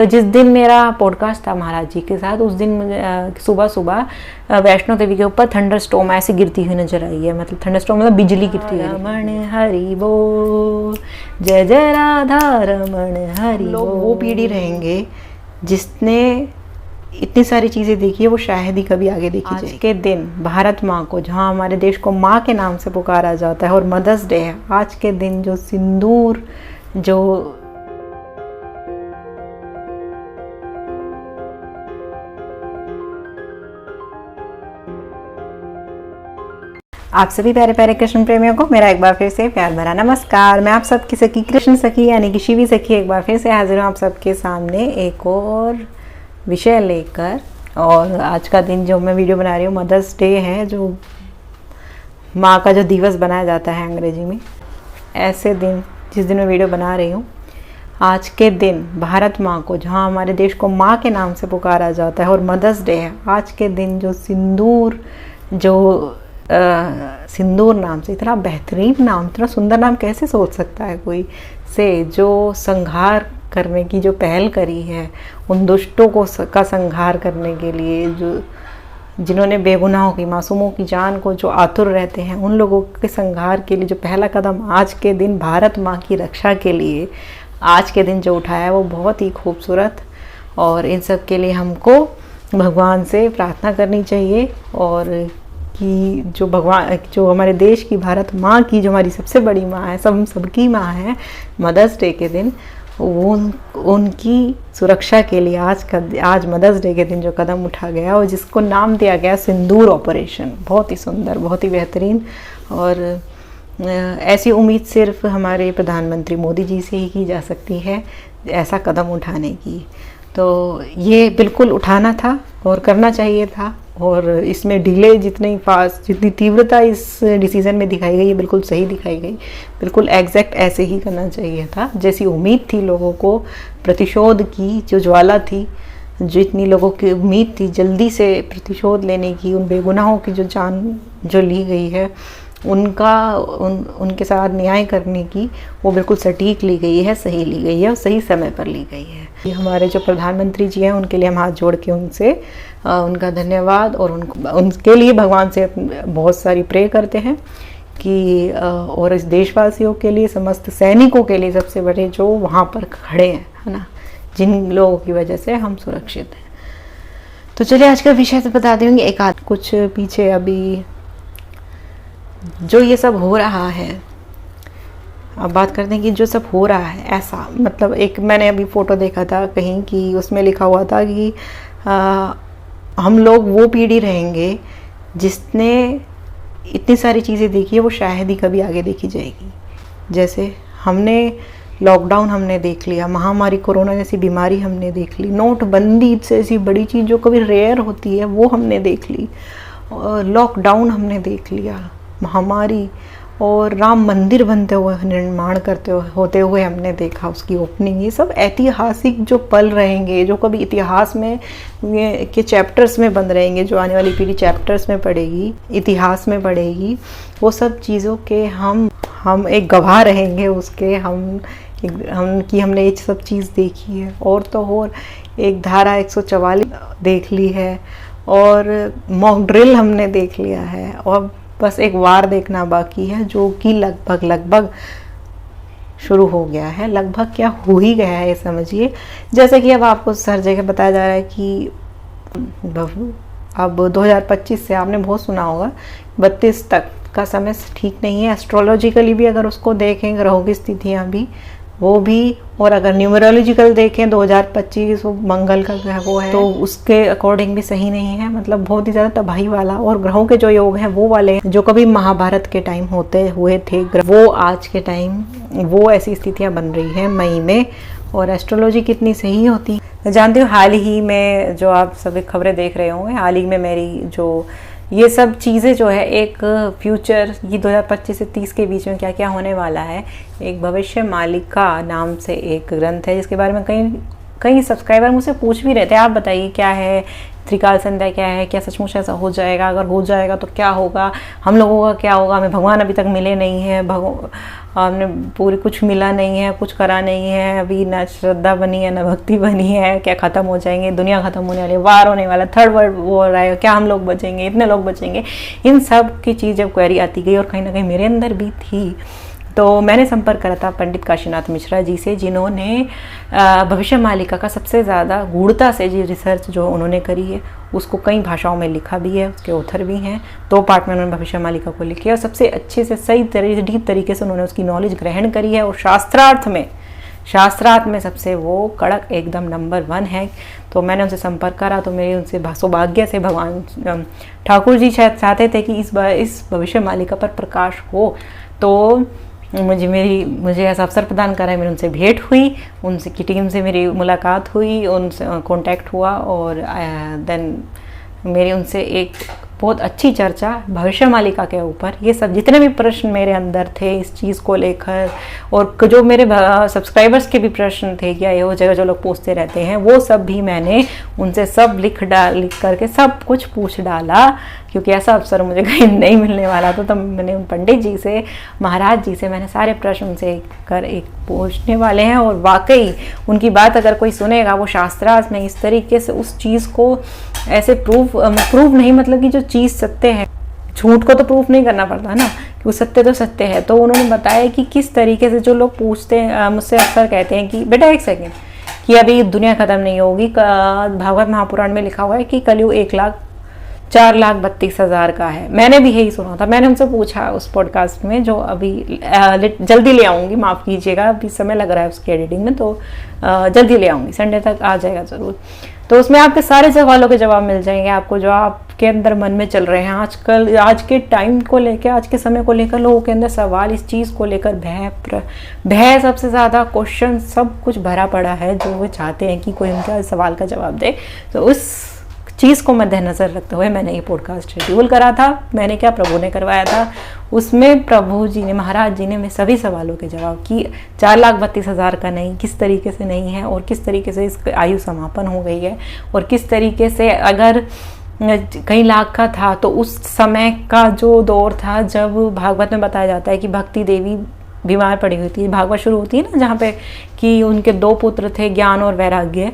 तो जिस दिन मेरा पॉडकास्ट था महाराज जी के साथ, उस दिन मुझे सुबह सुबह वैष्णो देवी के ऊपर थंडर स्टॉर्म ऐसे गिरती हुई नजर आई है। मतलब थंडर स्टॉर्म मतलब बिजली गिरती हुई। रमण हरि बोल, जय जय राधा रमण हरि। लोग वो पीढ़ी रहेंगे जिसने इतनी सारी चीज़ें देखी है, वो शायद ही कभी आगे देखी जाए। आज के दिन भारत माँ को, जहाँ हमारे देश को माँ के नाम से पुकारा जाता है और मदर्स डे है, आज के दिन जो सिंदूर जो आप सभी प्यारे प्यारे कृष्ण प्रेमियों को मेरा एक बार फिर से प्यार भरा नमस्कार। मैं आप सबकी सखी कृष्ण सखी यानी कि शिवी सखी एक बार फिर से हाजिर हूँ आप सबके सामने एक और विषय लेकर। और आज का दिन जो मैं वीडियो बना रही हूँ मदर्स डे है, जो माँ का जो दिवस बनाया जाता है अंग्रेजी में। ऐसे दिन जिस दिन मैं वीडियो बना रही हूँ, आज के दिन भारत माँ को, जहाँ हमारे देश को माँ के नाम से पुकारा जाता है और मदर्स डे है, आज के दिन जो सिंदूर जो सिंदूर नाम से, इतना बेहतरीन नाम, इतना सुंदर नाम कैसे सोच सकता है कोई, से जो संहार करने की जो पहल करी है, उन दुष्टों को का संहार करने के लिए, जो जिन्होंने बेगुनाहों की मासूमों की जान को जो आतुर रहते हैं, उन लोगों के संहार के लिए जो पहला कदम आज के दिन भारत माँ की रक्षा के लिए आज के दिन जो उठाया है, वो बहुत ही खूबसूरत। और इन सब के लिए हमको भगवान से प्रार्थना करनी चाहिए। और कि जो भगवान, जो हमारे देश की भारत माँ की, जो हमारी सबसे बड़ी माँ है, हम सबकी माँ है, मदर्स डे के दिन वो उनकी सुरक्षा के लिए आज मदर्स डे के दिन जो कदम उठा गया और जिसको नाम दिया गया सिंदूर ऑपरेशन, बहुत ही सुंदर, बहुत ही बेहतरीन। और ऐसी उम्मीद सिर्फ हमारे प्रधानमंत्री मोदी जी से ही की जा सकती है, ऐसा कदम उठाने की। तो ये बिल्कुल उठाना था और करना चाहिए था। और इसमें डिले जितनी तीव्रता इस डिसीज़न में दिखाई गई है, बिल्कुल सही दिखाई गई, बिल्कुल एग्जैक्ट ऐसे ही करना चाहिए था जैसी उम्मीद थी लोगों को। प्रतिशोध की जो ज्वाला थी, जितनी लोगों की उम्मीद थी जल्दी से प्रतिशोध लेने की, उन बेगुनाहों की जो जान जो ली गई है, उनके साथ न्याय करने की, वो बिल्कुल सटीक ली गई है, सही ली गई है और सही समय पर ली गई है। ये हमारे जो प्रधानमंत्री जी हैं, उनके लिए हम हाथ जोड़ के उनसे उनका धन्यवाद और उनके लिए भगवान से बहुत सारी प्रे करते हैं कि और इस देशवासियों के लिए, समस्त सैनिकों के लिए, सबसे बड़े जो वहाँ पर खड़े हैं, है ना, जिन लोगों की वजह से हम सुरक्षित हैं। तो चलिए आज का विषय तो बता दूँगी। एक आध कुछ पीछे अभी जो ये सब हो रहा है, अब बात करते हैं कि जो सब हो रहा है ऐसा, मतलब एक मैंने अभी फ़ोटो देखा था कहीं कि उसमें लिखा हुआ था कि हम लोग वो पीढ़ी रहेंगे जिसने इतनी सारी चीज़ें देखी है, वो शायद ही कभी आगे देखी जाएगी। जैसे हमने लॉकडाउन हमने देख लिया, महामारी कोरोना जैसी बीमारी हमने देख ली, नोटबंदी से ऐसी बड़ी चीज़ जो कभी रेयर होती है वो हमने देख ली, लॉकडाउन हमने देख लिया, महामारी, और राम मंदिर बनते हुए, निर्माण होते हुए हमने देखा उसकी ओपनिंग। ये सब ऐतिहासिक जो पल रहेंगे, जो कभी इतिहास में के चैप्टर्स में बंद रहेंगे, जो आने वाली पीढ़ी चैप्टर्स में पढ़ेगी, इतिहास में पढ़ेगी, वो सब चीज़ों के हम एक गवाह रहेंगे उसके, हमने ये सब चीज़ देखी है। और तो और एक धारा 144 देख ली है, और मॉक ड्रिल हमने देख लिया है, और बस एक वार देखना बाकी है, जो कि लगभग शुरू हो गया है। लगभग क्या, हो ही गया है ये समझिए। जैसे कि अब आपको हर जगह बताया जा रहा है कि अब 2025 से, आपने बहुत सुना होगा, 32 तक का समय ठीक नहीं है। एस्ट्रोलॉजिकली भी अगर उसको देखें, ग्रहों की स्थितियाँ भी, वो भी, और अगर न्यूमरोलॉजिकल देखें 2025 वो मंगल का ग्रह वो है, तो उसके अकॉर्डिंग भी सही नहीं है। मतलब बहुत ही ज़्यादा तबाही वाला, और ग्रहों के जो योग हैं वो वाले हैं जो कभी महाभारत के टाइम हुए थे, वो आज के टाइम वो ऐसी स्थितियां बन रही हैं मई में। और एस्ट्रोलॉजी कितनी सही होती है जानती हूँ। हाल ही में जो आप सभी खबरें देख रहे होंगे, हाल ही में मेरी जो ये सब चीज़ें जो है, एक फ्यूचर, ये 2025 से 30 के बीच में क्या क्या होने वाला है, एक भविष्य मालिका नाम से एक ग्रंथ है जिसके बारे में कई कई सब्सक्राइबर मुझसे पूछ भी रहे थे, आप बताइए क्या है त्रिकाल संध्या, क्या है, क्या सचमुच ऐसा हो जाएगा, अगर हो जाएगा तो क्या होगा, हम लोगों का क्या होगा, हमें भगवान अभी तक मिले नहीं है, हमने पूरी कुछ मिला नहीं है, कुछ करा नहीं है, अभी ना श्रद्धा बनी है ना भक्ति बनी है, क्या ख़त्म हो जाएंगे, दुनिया ख़त्म होने वाली, वार होने वाला, थर्ड वर्ल्ड वॉर आएगा, क्या हम लोग बचेंगे, इतने लोग बचेंगे। इन सब की चीज़ जब क्वेरी आती गई और कहीं ना कहीं मेरे अंदर भी थी, तो मैंने संपर्क करा था पंडित काशीनाथ मिश्रा जी से, जिन्होंने भविष्य मालिका का सबसे ज़्यादा गूढ़ता से जी रिसर्च जो उन्होंने करी है, उसको कई भाषाओं में लिखा भी है, उसके ऑथर भी हैं। 2 पार्ट में उन्होंने भविष्य मालिका को लिखी है और सबसे अच्छे से सही डीप तरीके से उन्होंने उसकी नॉलेज ग्रहण करी है और शास्त्रार्थ में सबसे वो कड़क एकदम नंबर 1 है। तो मैंने उनसे संपर्क करा, तो मेरे उनसे सौभाग्य से भगवान ठाकुर जी शायद चाहते थे कि इस भविष्य मालिका पर प्रकाश हो, तो मुझे ऐसा अवसर प्रदान करा है। मेरी उनसे भेंट हुई, उनसे की टीम से मेरी मुलाकात हुई, उनसे कांटेक्ट हुआ और देन मेरी उनसे एक बहुत अच्छी चर्चा भविष्य मालिका के ऊपर, ये सब जितने भी प्रश्न मेरे अंदर थे इस चीज़ को लेकर, और जो मेरे सब्सक्राइबर्स के भी प्रश्न थे क्या ये वो जगह जो लोग पूछते रहते हैं, वो सब भी मैंने उनसे सब लिख करके सब कुछ पूछ डाला, क्योंकि ऐसा अवसर मुझे कहीं नहीं मिलने वाला था। तो मैंने उन पंडित जी से, महाराज जी से मैंने सारे प्रश्न उनसे एक पूछने वाले हैं, और वाकई उनकी बात अगर कोई सुनेगा, वो शास्त्रार्थ में इस तरीके से उस चीज़ को ऐसे प्रूव नहीं, मतलब कि जो चीज़ सत्य है, झूठ को तो प्रूफ नहीं करना पड़ता ना, कि वो सत्य तो सत्य है। तो उन्होंने बताया कि किस तरीके से जो लोग पूछते हैं, मुझसे अक्सर कहते हैं कि बेटा एक सेकेंड, कि अभी दुनिया खत्म नहीं होगी, भागवत महापुराण में लिखा हुआ है कि कलयुग 1,04,32,000 का है। मैंने भी यही सुना था। मैंने उनसे पूछा उस पॉडकास्ट में, जो अभी जल्दी ले आऊँगी, माफ़ कीजिएगा अभी समय लग रहा है उसकी एडिटिंग में, तो जल्दी ले आऊँगी, संडे तक आ जाएगा ज़रूर। तो उसमें आपके सारे सवालों के जवाब मिल जाएंगे आपको, जो आपके अंदर मन में चल रहे हैं आजकल, आज के टाइम को लेकर, आज के समय को लेकर लोगों के अंदर सवाल, इस चीज़ को लेकर भय सबसे ज़्यादा, क्वेश्चन सब कुछ भरा पड़ा है, जो वो चाहते हैं कि कोई उनका सवाल का जवाब दे। तो उस चीज़ को मद्देनज़र रखते हुए मैंने ये पॉडकास्ट शेड्यूल करा था। मैंने क्या, प्रभु ने करवाया था। उसमें प्रभु जी ने, महाराज जी ने मेरे सभी सवालों के जवाब कि 4,32,000 का नहीं, किस तरीके से नहीं है, और किस तरीके से इसकी आयु समापन हो गई है, और किस तरीके से अगर कई लाख का था तो उस समय का जो दौर था, जब भागवत में बताया जाता है कि भक्ति देवी बीमार पड़ी हुई थी। भागवत शुरू होती है ना जहाँ पे कि उनके 2 पुत्र थे, ज्ञान और वैराग्य,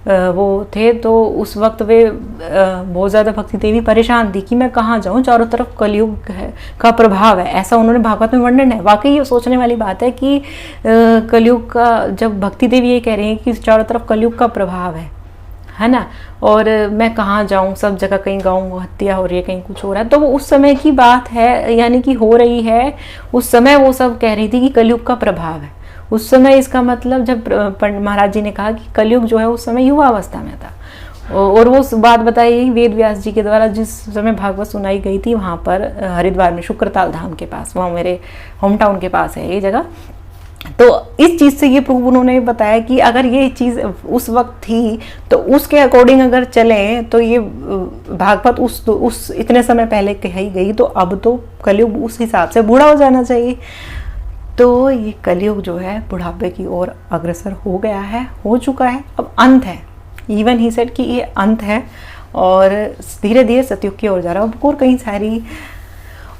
वो थे। तो उस वक्त वे बहुत ज़्यादा भक्ति देवी परेशान थी कि मैं कहाँ जाऊँ, चारों तरफ कलयुग का प्रभाव है, ऐसा उन्होंने भागवत में वर्णन है। वाकई ये सोचने वाली बात है कि कलयुग का, जब भक्ति देवी ये कह रही हैं कि चारों तरफ कलयुग का प्रभाव है ना, और मैं कहाँ जाऊँ, सब जगह कहीं गाँव हत्या हो रही है, कहीं कुछ हो रहा है। तो वो उस समय की बात है, यानी कि हो रही है उस समय, वो सब कह रही थी कि कलयुग का प्रभाव है उस समय। इसका मतलब जब महाराज जी ने कहा कि कलयुग जो है उस समय युवा अवस्था में था, और वो बात बताई वेद व्यास जी के द्वारा, जिस समय भागवत सुनाई गई थी वहाँ पर हरिद्वार में शुक्रताल धाम के पास, वहाँ मेरे होम टाउन के पास है ये जगह। तो इस चीज़ से ये प्रूव उन्होंने बताया कि अगर ये चीज़ उस वक्त थी तो उसके अकॉर्डिंग अगर चलें तो ये भागवत उस इतने समय पहले कही गई, तो अब तो कलयुग उस हिसाब से बूढ़ा हो जाना चाहिए। तो ये कलयुग जो है बुढ़ापे की ओर अग्रसर हो गया है, हो चुका है, अब अंत है। इवन ही सेड कि ये अंत है और धीरे धीरे सतयुग की ओर जा रहा है।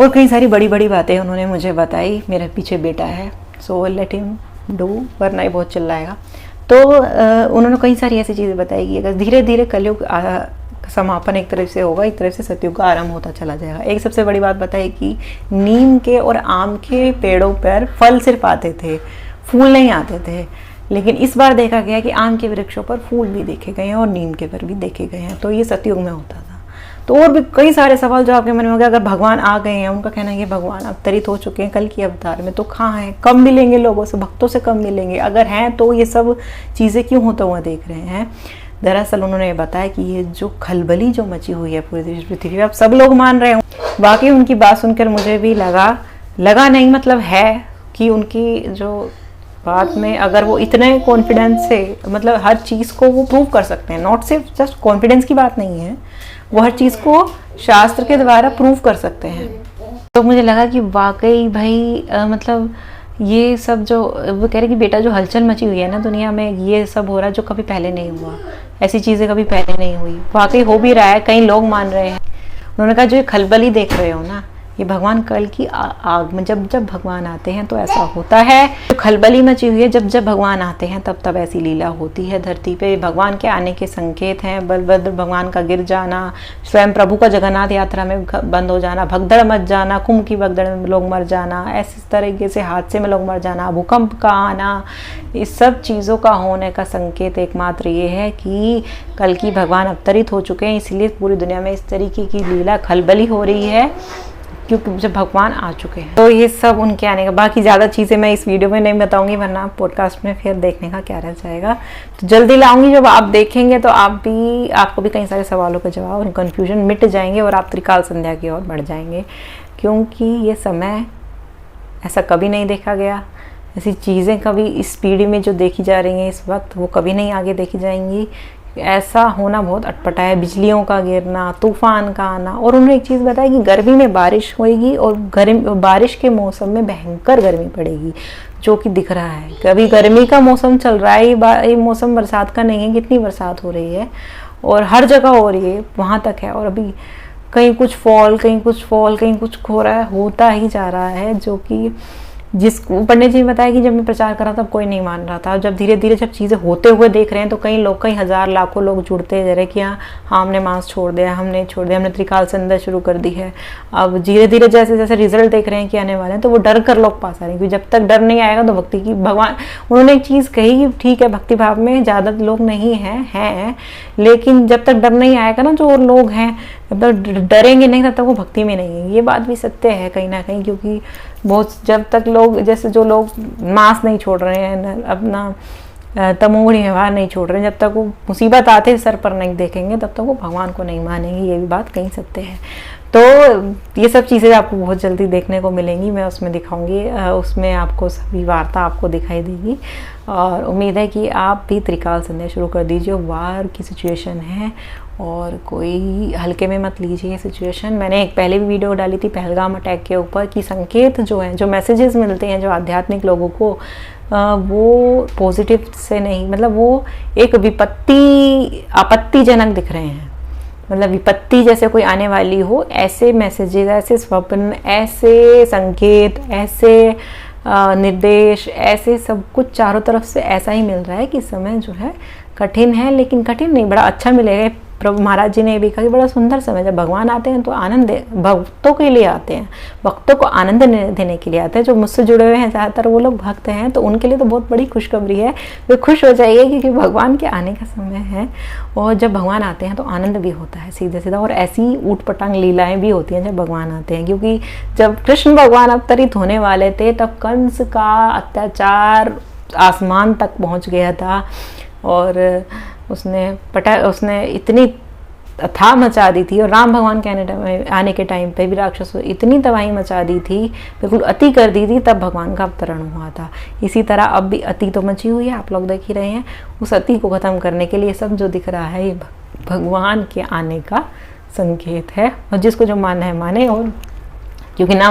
और कई सारी बड़ी बड़ी बातें उन्होंने मुझे बताई। मेरे पीछे बेटा है, सो लेट हिम डू, वरना ही बहुत चिल्लाएगा। तो उन्होंने कई सारी ऐसी चीज़ें बताई कि अगर धीरे धीरे कलयुग समापन एक तरफ से होगा, एक तरफ से सतयुग का आरंभ होता चला जाएगा। एक सबसे बड़ी बात बताई कि नीम के और आम के पेड़ों पर फल सिर्फ आते थे, फूल नहीं आते थे। लेकिन इस बार देखा गया कि आम के वृक्षों पर फूल भी देखे गए हैं और नीम के पर भी देखे गए हैं। तो ये सतयुग में होता था। तो और भी कई सारे सवाल जो आपके मन में होंगे, अगर भगवान आ गए हैं, उनका कहना है कि भगवान अवतरित हो चुके हैं कल की अवतार में, तो कहाँ हैं, कब मिलेंगे लोगों से, भक्तों से कब मिलेंगे, अगर हैं तो ये सब चीज़ें क्यों होता हुआ देख रहे हैं। दरअसल उन्होंने बताया कि ये जो खलबली जो मची हुई है पूरी पृथ्वी पे, अब सब लोग मान रहे हों। वाकई उनकी बात सुनकर मुझे भी लगा नहीं, मतलब है कि उनकी जो बात में अगर वो इतने कॉन्फिडेंस से, मतलब हर चीज़ को वो प्रूव कर सकते हैं, नॉट सिर्फ जस्ट कॉन्फिडेंस की बात नहीं है, वो हर चीज़ को शास्त्र के द्वारा प्रूव कर सकते हैं। तो मुझे लगा कि वाकई भाई मतलब ये सब जो वो कह रहे कि बेटा जो हलचल मची हुई है ना दुनिया में, ये सब हो रहा है जो कभी पहले नहीं हुआ, ऐसी चीज़ें कभी पहले नहीं हुई, वाकई हो भी रहा है, कई लोग मान रहे हैं। उन्होंने कहा जो ये खलबली देख रहे हो ना, ये भगवान कल की आगमन, जब जब भगवान आते हैं तो ऐसा होता है। जो खलबली मची हुई है, जब जब भगवान आते हैं तब तब ऐसी लीला होती है धरती पे। भगवान के आने के संकेत हैं, बलभद्र भगवान का गिर जाना, स्वयं प्रभु का जगन्नाथ यात्रा में बंद हो जाना, भगदड़ मच जाना, कुंभ की भगदड़ में लोग मर जाना, ऐसे तरीके से हादसे में लोग मर जाना, भूकंप का आना, इस सब चीज़ों का होने का संकेत एकमात्र ये है कि कल की भगवान अवतरित हो चुके हैं। इसलिए पूरी दुनिया में इस तरीके की लीला खलबली हो रही है, क्योंकि जब भगवान आ चुके हैं। तो ये सब उनके आने का, बाकी ज़्यादा चीज़ें मैं इस वीडियो में नहीं बताऊंगी, वरना पॉडकास्ट में फिर देखने का क्या रह जाएगा। तो जल्दी लाऊंगी, जब आप देखेंगे तो आपको भी कई सारे सवालों के जवाब और कन्फ्यूजन मिट जाएंगे और आप त्रिकाल संध्या की ओर बढ़ जाएंगे। क्योंकि ये समय ऐसा कभी नहीं देखा गया, ऐसी चीज़ें कभी इस पीढ़ी में जो देखी जा रही हैं इस वक्त, वो कभी नहीं आगे देखी जाएंगी। ऐसा होना बहुत अटपटा है, बिजलियों का गिरना, तूफान का आना। और उन्होंने एक चीज़ बताई कि गर्मी में बारिश होएगी और बारिश के मौसम में भयंकर गर्मी पड़ेगी, जो कि दिख रहा है। कभी गर्मी का मौसम चल रहा है, ये मौसम बरसात का नहीं है, कितनी बरसात हो रही है और हर जगह हो रही है, वहाँ तक है। और अभी कहीं कुछ फॉल, कहीं कुछ फॉल, कहीं कुछ हो रहा है, होता ही जा रहा है। जो कि जिसको पंडित जी ने बताया कि जब मैं प्रचार कर रहा था तब कोई नहीं मान रहा था, जब धीरे धीरे जब चीज़ें होते हुए देख रहे हैं तो कई लोग, कई हज़ार लाखों लोग जुड़ते जा रहे कि हाँ हमने मांस छोड़ दिया, हमने छोड़ दिया, हमने त्रिकाल संध्या शुरू कर दी है। अब धीरे धीरे जैसे जैसे रिजल्ट देख रहे हैं कि आने वाले हैं, तो वो डर कर लोग पास आ रहे हैं, क्योंकि जब तक डर नहीं आएगा तो भक्ति की, भगवान उन्होंने एक चीज़ कही कि ठीक है भक्ति भाव में ज़्यादा लोग नहीं हैं, लेकिन जब तक डर नहीं आएगा ना, जो लोग हैं जब तक डरेंगे नहीं तब तक वो भक्ति में नहीं है। ये बात भी सत्य है कहीं ना कहीं, क्योंकि बहुत जब तक लोग, जैसे जो लोग मांस नहीं छोड़ रहे हैं, अपना तमोगुणी व्यवहार नहीं छोड़ रहे हैं, जब तक वो मुसीबत आते सर पर नहीं देखेंगे तब तक वो भगवान को नहीं मानेंगे। ये भी बात कहीं सत्य है। तो ये सब चीज़ें आपको बहुत जल्दी देखने को मिलेंगी, मैं उसमें दिखाऊंगी, उसमें आपको सभी वार्ता आपको दिखाई देगी। और उम्मीद है कि आप भी त्रिकाल संध्या शुरू कर दीजिए। वार की सिचुएशन है और कोई हल्के में मत लीजिए सिचुएशन। मैंने एक पहले भी वीडियो डाली थी पहलगाम अटैक के ऊपर, कि संकेत जो हैं, जो मैसेजेस मिलते हैं जो आध्यात्मिक लोगों को, वो पॉजिटिव से नहीं, मतलब वो एक आपत्तिजनक दिख रहे हैं। मतलब विपत्ति जैसे कोई आने वाली हो, ऐसे मैसेजेस, ऐसे स्वप्न, ऐसे संकेत, ऐसे निर्देश, ऐसे सब कुछ चारों तरफ से ऐसा ही मिल रहा है कि समय जो है कठिन है, लेकिन कठिन नहीं, बड़ा अच्छा मिलेगा। प्रभु महाराज जी ने भी कहा कि बड़ा सुंदर समय, जब भगवान आते हैं तो आनंद भक्तों के लिए आते हैं, भक्तों को आनंद देने के लिए आते हैं। जो मुझसे जुड़े हुए हैं ज़्यादातर वो लोग भक्त हैं, तो उनके लिए तो बहुत बड़ी खुशखबरी है। वे खुश हो जाइए क्योंकि भगवान के आने का समय है, और जब भगवान आते हैं तो आनंद भी होता है सीधे सीधा। और ऐसी ऊट पटांग लीलाएँ भी होती हैं जब भगवान आते हैं, क्योंकि जब कृष्ण भगवान अवतरित होने वाले थे तब कंस का अत्याचार आसमान तक पहुँच गया था, और उसने इतनी अथाह मचा दी थी। और राम भगवान के आने के टाइम पे भी राक्षसों इतनी तबाही मचा दी थी, बिल्कुल अति कर दी थी, तब भगवान का अवतरण हुआ था। इसी तरह अब भी अति तो मची हुई है, आप लोग देख ही रहे हैं। उस अति को ख़त्म करने के लिए सब जो दिख रहा है ये भगवान के आने का संकेत है। और जिसको जो मानना है माने, और क्योंकि ना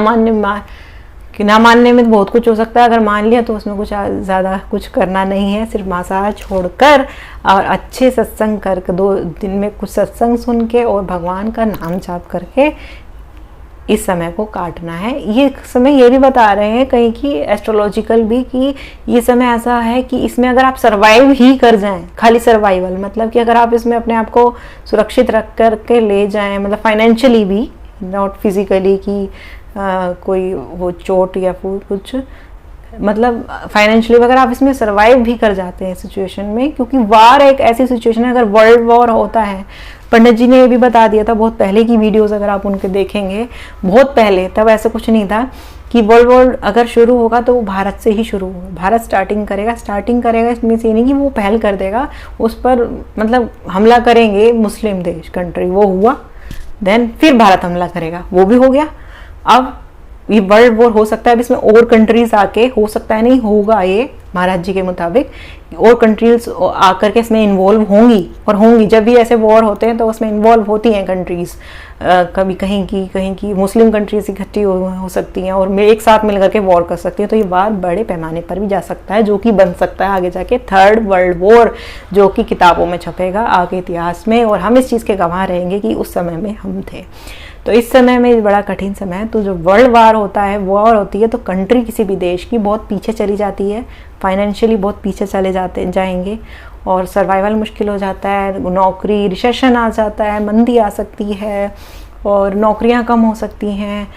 मानने में बहुत कुछ हो सकता है, अगर मान लिया तो उसमें कुछ ज़्यादा कुछ करना नहीं है, सिर्फ मांसाहार छोड़कर और अच्छे सत्संग करके 2 दिन में कुछ सत्संग सुन के और भगवान का नाम जाप करके इस समय को काटना है। ये समय ये भी बता रहे हैं कहीं कि एस्ट्रोलॉजिकल भी, कि ये समय ऐसा है कि इसमें अगर आप सर्वाइव ही कर जाएं, खाली सर्वाइवल, मतलब कि अगर आप इसमें अपने आप को सुरक्षित रख करके ले जाएं, मतलब फाइनेंशियली भी, नॉट फिजिकली कि कोई वो चोट या कुछ, मतलब फाइनेंशियली अगर आप इसमें सर्वाइव भी कर जाते हैं सिचुएशन में, क्योंकि वार एक ऐसी सिचुएशन है, अगर वर्ल्ड वॉर होता है, पंडित जी ने ये भी बता दिया था बहुत पहले की वीडियोस अगर आप उनके देखेंगे, बहुत पहले, तब ऐसा कुछ नहीं था कि वर्ल्ड वॉर अगर शुरू होगा तो वो भारत से ही शुरू होगा, भारत स्टार्टिंग करेगा। इसमें से नहीं कि वो पहल कर देगा उस पर, मतलब हमला करेंगे मुस्लिम देश कंट्री, वो हुआ, देन फिर भारत हमला करेगा, वो भी हो गया। अब ये वर्ल्ड वॉर हो सकता है, अब इसमें और कंट्रीज आके, हो सकता है नहीं होगा, ये महाराज जी के मुताबिक और कंट्रीज आकर के इसमें इन्वॉल्व होंगी, और होंगी। जब भी ऐसे वॉर होते हैं तो उसमें इन्वॉल्व होती हैं कंट्रीज, कभी कहीं की मुस्लिम कंट्रीज इकट्ठी हो सकती हैं और एक साथ मिलकर के वॉर कर सकती हैं। तो ये वार बड़े पैमाने पर भी जा सकता है, जो कि बन सकता है आगे जाके थर्ड वर्ल्ड वॉर, जो कि किताबों में छपेगा आगे इतिहास में, और हम इस चीज़ के गवाह रहेंगे कि उस समय में हम थे। तो इस समय में बड़ा कठिन समय है। तो जो वर्ल्ड वार होता है, वॉर होती है, तो कंट्री किसी भी देश की बहुत पीछे चली जाती है, फाइनेंशियली बहुत पीछे चले जाएंगे, और सर्वाइवल मुश्किल हो जाता है, नौकरी, रिसेशन आ जाता है, मंदी आ सकती है, और नौकरियां कम हो सकती हैं,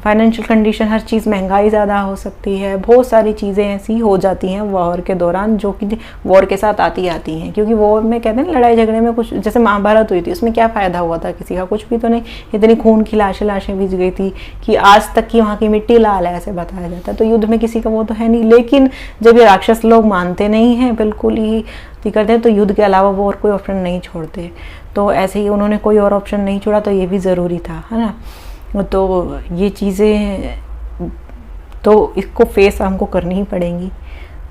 फाइनेंशियल कंडीशन, हर चीज़, महंगाई ज़्यादा हो सकती है, बहुत सारी चीज़ें ऐसी हो जाती हैं वॉर के दौरान, जो कि वॉर के साथ आती हैं। क्योंकि वॉर में कहते हैं ना, लड़ाई झगड़े में कुछ, जैसे महाभारत हुई थी, उसमें क्या फ़ायदा हुआ था किसी का, कुछ भी तो नहीं, इतनी खून की लाशें बीच गई थी कि आज तक की वहाँ की मिट्टी लाल है, ऐसे बताया जाता है। तो युद्ध में किसी का वो तो है नहीं, लेकिन जब ये राक्षस लोग मानते नहीं हैं, बिल्कुल ही करते हैं, तो युद्ध के अलावा वो और कोई ऑप्शन नहीं छोड़ते। तो ऐसे ही उन्होंने कोई और ऑप्शन नहीं छोड़ा, तो ये भी ज़रूरी था, है ना। तो ये चीज़ें, तो इसको फेस हमको करनी ही पड़ेंगी।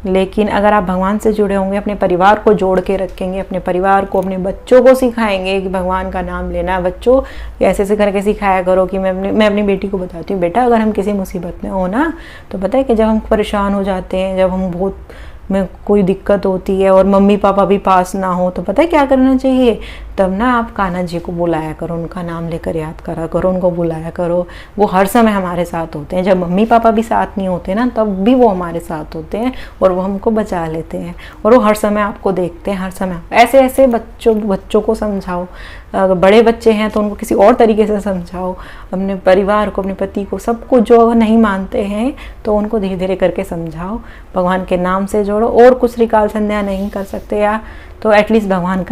लेकिन अगर आप भगवान से जुड़े होंगे, अपने परिवार को जोड़ के रखेंगे, अपने परिवार को, अपने बच्चों को सिखाएंगे कि भगवान का नाम लेना है। बच्चों ऐसे ऐसे करके सिखाया करो कि मैं अपनी बेटी को बताती हूँ, बेटा अगर हम किसी मुसीबत में हो ना, तो पता है कि जब हम परेशान हो जाते हैं, जब हम बहुत में कोई दिक्कत होती है और मम्मी पापा भी पास ना हो, तो पता है क्या करना चाहिए, तब ना आप कान्हा जी को बुलाया करो, उनका नाम लेकर याद करा करो, उनको बुलाया करो। वो हर समय हमारे साथ होते हैं। जब मम्मी पापा भी साथ नहीं होते ना, तब भी वो हमारे साथ होते हैं और वो हमको बचा लेते हैं, और वो हर समय आपको देखते हैं, हर समय। ऐसे ऐसे बच्चों को समझाओ। अगर बड़े बच्चे हैं तो उनको किसी और तरीके से समझाओ, अपने परिवार को, अपने पति को, सबको। जो नहीं मानते हैं तो उनको धीरे धीरे करके समझाओ, भगवान के नाम से जोड़ो। और कुछ त्रिकाल संध्या नहीं कर सकते या तो एटलीस्ट भगवान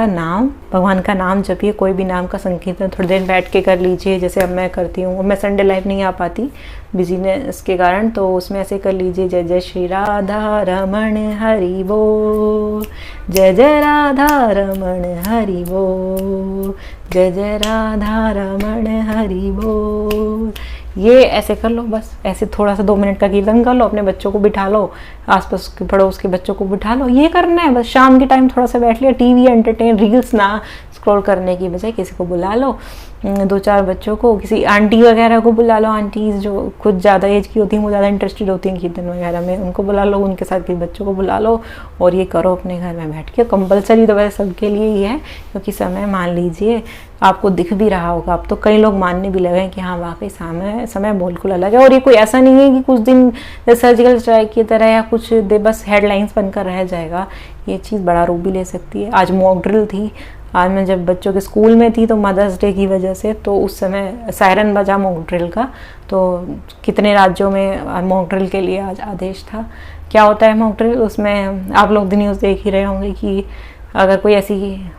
का नाम जपिए। कोई भी नाम का संकीर्तन थोड़ी देर बैठ के कर लीजिए, जैसे अब मैं करती हूँ। मैं संडे लाइव नहीं आ पाती बिजीनेस के कारण, तो उसमें ऐसे कर लीजिए, जय जय श्री राधा रमण हरि बोल, जय जय राधा रमण हरि बोल, जय जय राधा रमण हरि बोल। ये ऐसे कर लो, बस ऐसे थोड़ा सा 2 मिनट का कीर्तन कर लो, अपने बच्चों को बिठा लो, आसपास के पड़ोस के बच्चों को बिठा लो। ये करना है बस। शाम के टाइम थोड़ा सा बैठ लिया, टीवी एंटरटेन, रील्स ना स्क्रॉल करने की बजाय किसी को बुला लो, 2-4 बच्चों को, किसी आंटी वगैरह को बुला लो। आंटीज जो कुछ ज़्यादा एज की होती हैं, वो ज़्यादा इंटरेस्टेड होती हैं कीर्तन वगैरह में, उनको बुला लो, उनके साथ के बच्चों को बुला लो, और ये करो अपने घर में बैठ के। कंपलसरी तो वैसे सबके लिए ही है, क्योंकि समय मान लीजिए आपको दिख भी रहा होगा। अब तो कई लोग मानने भी लगे हैं कि हाँ वाकई समय बिल्कुल अलग है। और ये कोई ऐसा नहीं है कि कुछ दिन सर्जिकल स्ट्राइक की तरह या कुछ बस हेडलाइंस बनकर रह जाएगा। ये चीज़ बड़ा रूप भी ले सकती है। आज मॉक ड्रिल थी, आज मैं जब बच्चों के स्कूल में थी, तो मदर्स डे की वजह से, तो उस समय सायरन बजा मॉक ड्रिल का, तो कितने राज्यों में मॉक ड्रिल के लिए आज आदेश था। क्या होता है मॉक ड्रिल? उसमें आप लोग न्यूज़ देख ही रहे होंगे कि अगर कोई ऐसी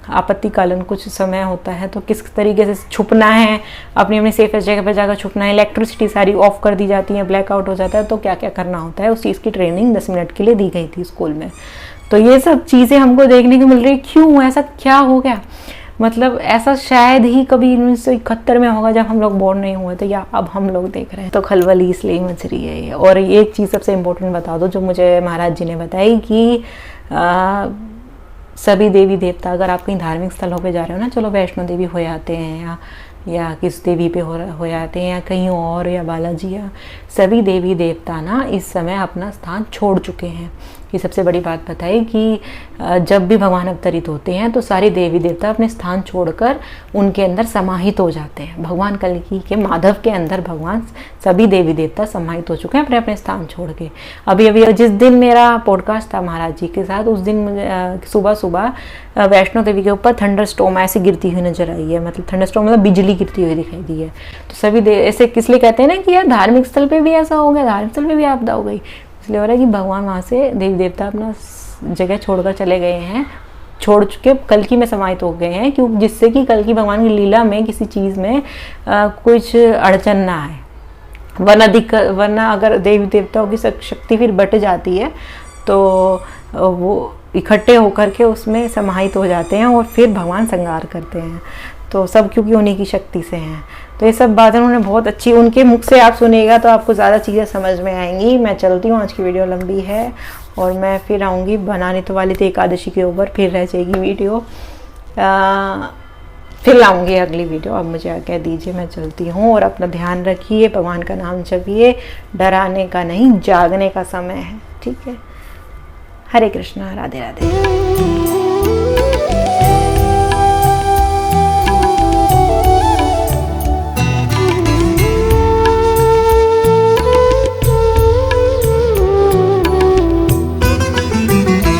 आपत्तिकालीन कुछ समय होता है तो किस तरीके से छुपना है, अपनी सेफेस्ट जगह पर जाकर छुपना है। इलेक्ट्रिसिटी सारी ऑफ कर दी जाती है, ब्लैकआउट हो जाता है, तो क्या क्या करना होता है, उस चीज़ की ट्रेनिंग 10 मिनट के लिए दी गई थी स्कूल में। तो ये सब चीज़ें हमको देखने को मिल रही। क्यों ऐसा क्या हो गया? मतलब ऐसा शायद ही कभी 1971 में होगा जब हम लोग बोर्न नहीं हुए थे, या अब हम लोग देख रहे हैं। तो खलबली इसलिए मच रही है ये। और एक चीज़ सबसे इम्पोर्टेंट बता दो, जो मुझे महाराज जी ने बताई कि सभी देवी देवता, अगर आप कहीं धार्मिक स्थलों पे जा रहे हो ना, चलो वैष्णो देवी हो आते हैं या किस देवी पे हो आते हैं, या कहीं और, या बालाजी, या सभी देवी देवता ना इस समय अपना स्थान छोड़ चुके हैं। ये सबसे बड़ी बात बताई कि जब भी भगवान अवतरित होते हैं तो सारे देवी देवता अपने स्थान छोड़कर उनके अंदर समाहित हो जाते हैं। भगवान कल्कि के माधव के अंदर भगवान सभी देवी देवता समाहित हो चुके हैं अपने अपने स्थान छोड़ के। अभी जिस दिन मेरा पॉडकास्ट था महाराज जी के साथ, उस दिन सुबह सुबह वैष्णो देवी के ऊपर थंडरस्टॉर्म ऐसी गिरती हुई नजर आई है। मतलब थंडरस्टॉर्म मतलब बिजली गिरती हुई दिखाई दी है। तो सभी ऐसे किस लिए कहते हैं ना कि यार धार्मिक स्थल पे भी ऐसा हो गया, धार्मिक स्थल पे भी आपदा हो गई, इसलिए हो रहा है कि भगवान वहाँ से देवी देवता अपना जगह छोड़कर चले गए हैं, छोड़ चुके कल्कि में समाहित हो गए हैं, क्यों? जिससे कि कल्कि भगवान की लीला में किसी चीज़ में कुछ अड़चन ना आए, वरना अगर देवी देवताओं की शक्ति फिर बट जाती है तो वो इकट्ठे होकर के उसमें समाहित हो जाते हैं और फिर भगवान संहार करते हैं। तो सब क्योंकि उन्हीं की शक्ति से हैं। तो ये सब बातें उन्होंने बहुत अच्छी, उनके मुख से आप सुनिएगा तो आपको ज़्यादा चीज़ें समझ में आएंगी। मैं चलती हूँ, आज की वीडियो लंबी है और मैं फिर आऊँगी, बनाने तो वाली थी एकादशी के ऊपर, फिर रह जाएगी वीडियो, फिर लाऊंगी अगली वीडियो। अब मुझे आज्ञा दीजिए, मैं चलती हूँ और अपना ध्यान रखिए, भगवान का नाम जपिए, डराने का नहीं जागने का समय है, ठीक है। हरे कृष्णा, राधे राधे।